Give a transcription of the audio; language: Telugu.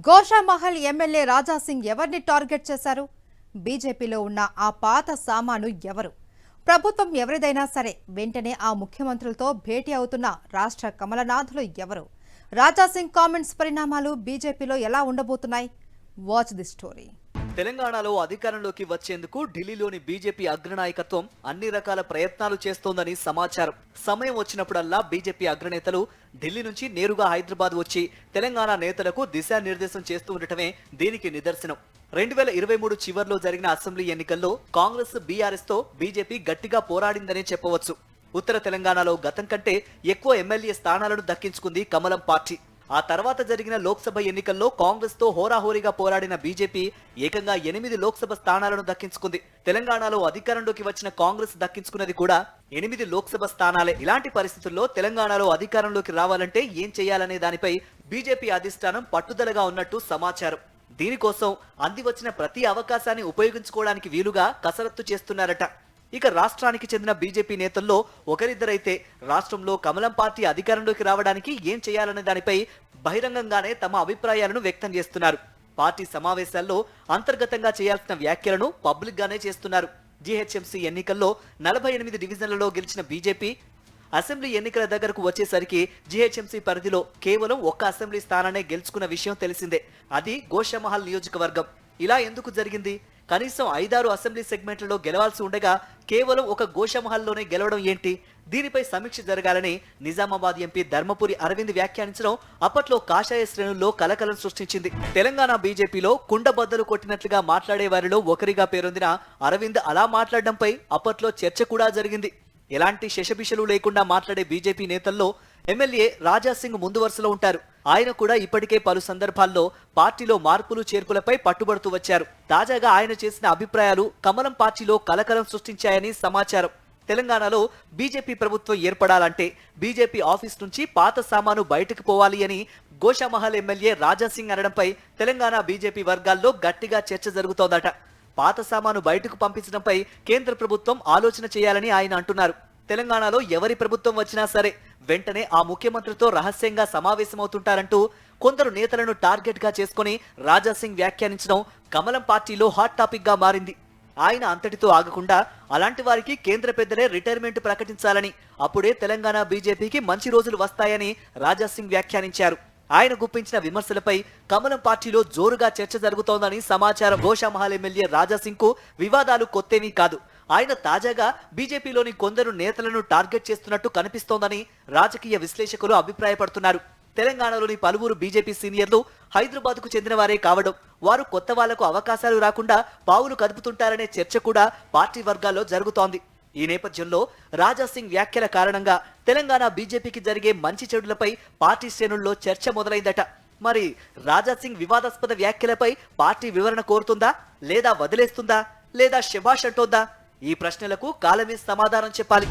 గోషామహల్ ఎమ్మెల్యే రాజాసింగ్ ఎవరిని టార్గెట్ చేశారు? బీజేపీలో ఉన్న ఆ పాత సామాను ఎవరు? ప్రభుత్వం ఎవరిదైనా సరే వెంటనే ఆ ముఖ్యమంత్రులతో భేటీ అవుతున్న రాష్ట్ర కమలనాథులు ఎవరు? రాజాసింగ్ కామెంట్స్ పరిణామాలు బీజేపీలో ఎలా ఉండబోతున్నాయి? Watch the story. తెలంగాణలో అధికారంలోకి వచ్చేందుకు ఢిల్లీలోని బీజేపీ అగ్రనాయకత్వం అన్ని రకాల ప్రయత్నాలు చేస్తోందని సమాచారం. సమయం వచ్చినప్పుడల్లా బీజేపీ అగ్రనేతలు ఢిల్లీ నుంచి నేరుగా హైదరాబాద్ వచ్చి తెలంగాణ నేతలకు దిశానిర్దేశం చేస్తూ ఉండటమే దీనికి నిదర్శనం. 2023 చివర్లో జరిగిన అసెంబ్లీ ఎన్నికల్లో కాంగ్రెస్ బీఆర్ఎస్ తో బీజేపీ గట్టిగా పోరాడిందనే చెప్పవచ్చు. ఉత్తర తెలంగాణలో గతం కంటే ఎక్కువ ఎమ్మెల్యే స్థానాలను దక్కించుకుంది కమలం పార్టీ. ఆ తర్వాత జరిగిన లోక్సభ ఎన్నికల్లో కాంగ్రెస్ తో హోరాహోరీగా పోరాడిన బీజేపీ ఏకంగా 8 లోక్సభ స్థానాలను దక్కించుకుంది. తెలంగాణలో అధికారంలోకి వచ్చిన కాంగ్రెస్ దక్కించుకున్నది కూడా 8 లోక్సభ స్థానాలే. ఇలాంటి పరిస్థితుల్లో తెలంగాణలో అధికారంలోకి రావాలంటే ఏం చేయాలనే దానిపై బీజేపీ అధిష్టానం పట్టుదలగా ఉన్నట్టు సమాచారం. దీనికోసం అంది వచ్చిన ప్రతి అవకాశాన్ని ఉపయోగించుకోవడానికి వీలుగా కసరత్తు చేస్తున్నారట. ఇక రాష్ట్రానికి చెందిన బీజేపీ నేతల్లో ఒకరిద్దరైతే రాష్ట్రంలో కమలం పార్టీ అధికారంలోకి రావడానికి ఏం చేయాలనే దానిపై బహిరంగంగానే తమ అభిప్రాయాలను వ్యక్తం చేస్తున్నారు. పార్టీ సమావేశాల్లో అంతర్గతంగా చేయాల్సిన వ్యాఖ్యలను పబ్లిక్ గానే చేస్తున్నారు. జీహెచ్ఎంసీ ఎన్నికల్లో 48 డివిజన్లలో గెలిచిన బీజేపీ అసెంబ్లీ ఎన్నికల దగ్గరకు వచ్చేసరికి జీహెచ్ఎంసీ పరిధిలో కేవలం ఒక్క అసెంబ్లీ స్థానాన్ని గెలుచుకున్న విషయం తెలిసిందే. అది గోషామహల్ నియోజకవర్గం. ఇలా ఎందుకు జరిగింది? కనీసం 5-6 అసెంబ్లీ సెగ్మెంట్లలో గెలవాల్సి ఉండగా కేవలం ఒక గోషామహల్లోనే గెలవడం ఏంటి? దీనిపై సమీక్ష జరగాలని నిజామాబాద్ ఎంపీ ధర్మపురి అరవింద్ వ్యాఖ్యానించడం అప్పట్లో కాషాయ శ్రేణుల్లో కలకలం సృష్టించింది. తెలంగాణ బీజేపీలో కుండబద్దలు కొట్టినట్లుగా మాట్లాడే వారిలో ఒకరిగా పేరొందిన అరవింద్ అలా మాట్లాడడంపై అప్పట్లో చర్చ కూడా జరిగింది. ఎలాంటి శషబిషలు లేకుండా మాట్లాడే బీజేపీ నేతల్లో ఎమ్మెల్యే రాజాసింగ్ ముందు వరుసలో ఉంటారు. ఆయన కూడా ఇప్పటికే పలు సందర్భాల్లో పార్టీలో మార్పులు చేర్పులపై పట్టుబడుతూ వచ్చారు. తాజాగా ఆయన చేసిన అభిప్రాయాలు కమలం పార్టీలో కలకలం సృష్టించాయని సమాచారం. తెలంగాణలో బీజేపీ ప్రభుత్వం ఏర్పడాలంటే బీజేపీ ఆఫీస్ నుంచి పాత సామాను బయటకు పోవాలి అని గోషామహల్ ఎమ్మెల్యే రాజాసింగ్ అనడంపై తెలంగాణ బీజేపీ వర్గాల్లో గట్టిగా చర్చ జరుగుతోందట. పాత సామాను బయటకు పంపించడంపై కేంద్ర ప్రభుత్వం ఆలోచన చేయాలని ఆయన అంటున్నారు. తెలంగాణలో ఎవరి ప్రభుత్వం వచ్చినా సరే వెంటనే ఆ ముఖ్యమంత్రితో రహస్యంగా సమావేశమవుతుంటారంటూ కొందరు నేతలను టార్గెట్ గా చేసుకుని రాజాసింగ్ వ్యాఖ్యానించడం కమలం పార్టీలో హాట్ టాపిక్ గా మారింది. ఆయన అంతటితో ఆగకుండా అలాంటి వారికి కేంద్ర పెద్దలే రిటైర్మెంట్ ప్రకటించాలని, అప్పుడే తెలంగాణ బీజేపీకి మంచి రోజులు వస్తాయని రాజాసింగ్ వ్యాఖ్యానించారు. ఆయన గుప్పించిన విమర్శలపై కమలం పార్టీలో జోరుగా చర్చ జరుగుతోందని సమాచారం. గోషామహల్ ఎమ్మెల్యే రాజాసింగ్ కు వివాదాలు కొత్తేమీ కాదు. ఆయన తాజాగా బీజేపీలోని కొందరు నేతలను టార్గెట్ చేస్తున్నట్టు కనిపిస్తోందని రాజకీయ విశ్లేషకులు అభిప్రాయపడుతున్నారు. తెలంగాణలోని పలువురు బీజేపీ సీనియర్లు హైదరాబాద్ కు చెందిన వారే కావడం, వారు కొత్త వాళ్లకు అవకాశాలు రాకుండా పావులు కదుపుతుంటారనే చర్చ కూడా పార్టీ వర్గాల్లో జరుగుతోంది. ఈ నేపథ్యంలో రాజాసింగ్ వ్యాఖ్యల కారణంగా తెలంగాణ బీజేపీకి జరిగే మంచి చెడులపై పార్టీ శ్రేణుల్లో చర్చ మొదలైందట. మరి రాజాసింగ్ వివాదాస్పద వ్యాఖ్యలపై పార్టీ వివరణ కోరుతుందా, లేదా వదిలేస్తుందా, లేదా శభాష్ అంటోందా? ఈ ప్రశ్నలకు కాలమే సమాధానం చెప్పాలి.